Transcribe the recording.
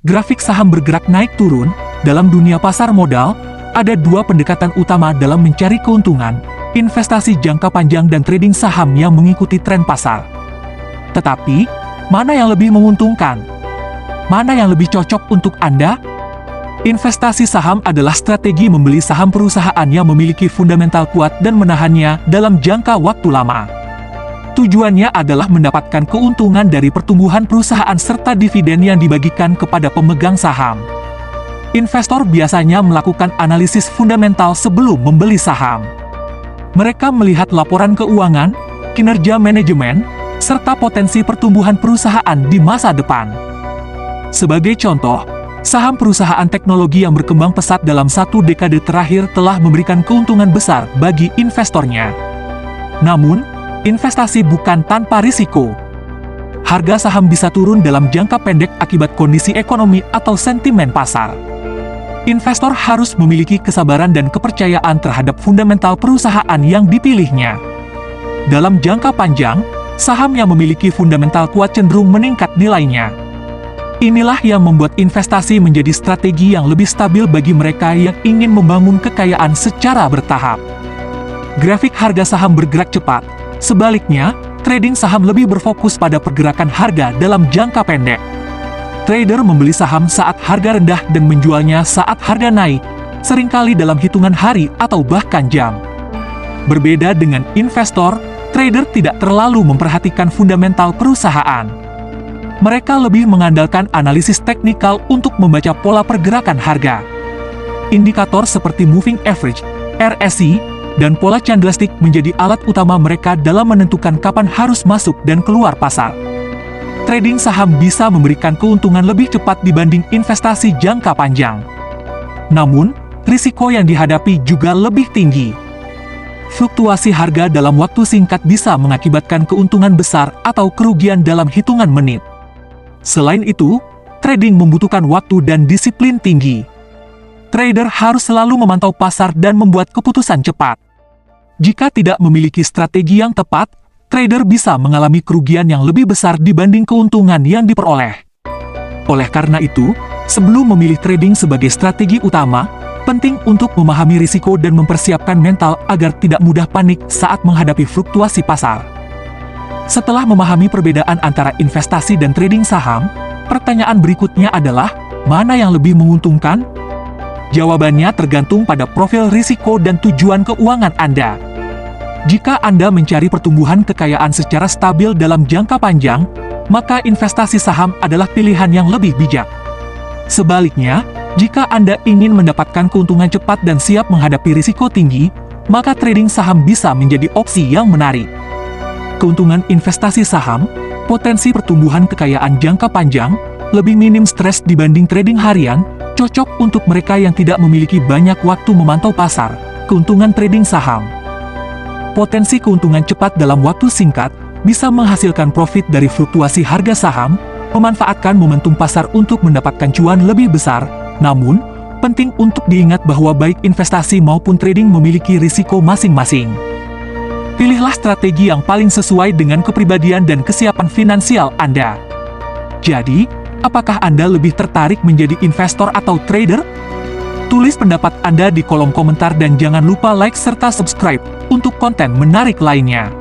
grafik saham bergerak naik turun. Dalam dunia pasar modal, ada dua pendekatan utama dalam mencari keuntungan, investasi jangka panjang dan trading saham yang mengikuti tren pasar. Tetapi, mana yang lebih menguntungkan? Mana yang lebih cocok untuk Anda? Investasi saham adalah strategi membeli saham perusahaan yang memiliki fundamental kuat dan menahannya dalam jangka waktu lama. Tujuannya adalah mendapatkan keuntungan dari pertumbuhan perusahaan serta dividen yang dibagikan kepada pemegang saham. Investor biasanya melakukan analisis fundamental sebelum membeli saham. Mereka melihat laporan keuangan, kinerja manajemen, serta potensi pertumbuhan perusahaan di masa depan. Sebagai contoh, saham perusahaan teknologi yang berkembang pesat dalam 1 dekade terakhir telah memberikan keuntungan besar bagi investornya. Namun, investasi bukan tanpa risiko. Harga saham bisa turun dalam jangka pendek akibat kondisi ekonomi atau sentimen pasar. Investor harus memiliki kesabaran dan kepercayaan terhadap fundamental perusahaan yang dipilihnya. Dalam jangka panjang, saham yang memiliki fundamental kuat cenderung meningkat nilainya. Inilah yang membuat investasi menjadi strategi yang lebih stabil bagi mereka yang ingin membangun kekayaan secara bertahap. Grafik harga saham bergerak cepat. Sebaliknya, trading saham lebih berfokus pada pergerakan harga dalam jangka pendek. Trader membeli saham saat harga rendah dan menjualnya saat harga naik, seringkali dalam hitungan hari atau bahkan jam. Berbeda dengan investor, trader tidak terlalu memperhatikan fundamental perusahaan. Mereka lebih mengandalkan analisis teknikal untuk membaca pola pergerakan harga. Indikator seperti moving average, RSI, dan pola candlestick menjadi alat utama mereka dalam menentukan kapan harus masuk dan keluar pasar. Trading saham bisa memberikan keuntungan lebih cepat dibanding investasi jangka panjang. Namun, risiko yang dihadapi juga lebih tinggi. Fluktuasi harga dalam waktu singkat bisa mengakibatkan keuntungan besar atau kerugian dalam hitungan menit. Selain itu, trading membutuhkan waktu dan disiplin tinggi. Trader harus selalu memantau pasar dan membuat keputusan cepat. Jika tidak memiliki strategi yang tepat, trader bisa mengalami kerugian yang lebih besar dibanding keuntungan yang diperoleh. Oleh karena itu, sebelum memilih trading sebagai strategi utama, penting untuk memahami risiko dan mempersiapkan mental agar tidak mudah panik saat menghadapi fluktuasi pasar. Setelah memahami perbedaan antara investasi dan trading saham, pertanyaan berikutnya adalah, mana yang lebih menguntungkan? Jawabannya tergantung pada profil risiko dan tujuan keuangan Anda. Jika Anda mencari pertumbuhan kekayaan secara stabil dalam jangka panjang, maka investasi saham adalah pilihan yang lebih bijak. Sebaliknya, jika Anda ingin mendapatkan keuntungan cepat dan siap menghadapi risiko tinggi, maka trading saham bisa menjadi opsi yang menarik. Keuntungan investasi saham, potensi pertumbuhan kekayaan jangka panjang, lebih minim stres dibanding trading harian, cocok untuk mereka yang tidak memiliki banyak waktu memantau pasar. Keuntungan trading saham. Potensi keuntungan cepat dalam waktu singkat bisa menghasilkan profit dari fluktuasi harga saham, memanfaatkan momentum pasar untuk mendapatkan cuan lebih besar. Namun, penting untuk diingat bahwa baik investasi maupun trading memiliki risiko masing-masing. Pilihlah strategi yang paling sesuai dengan kepribadian dan kesiapan finansial Anda. Jadi, apakah Anda lebih tertarik menjadi investor atau trader? Tulis pendapat Anda di kolom komentar dan jangan lupa like serta subscribe untuk konten menarik lainnya.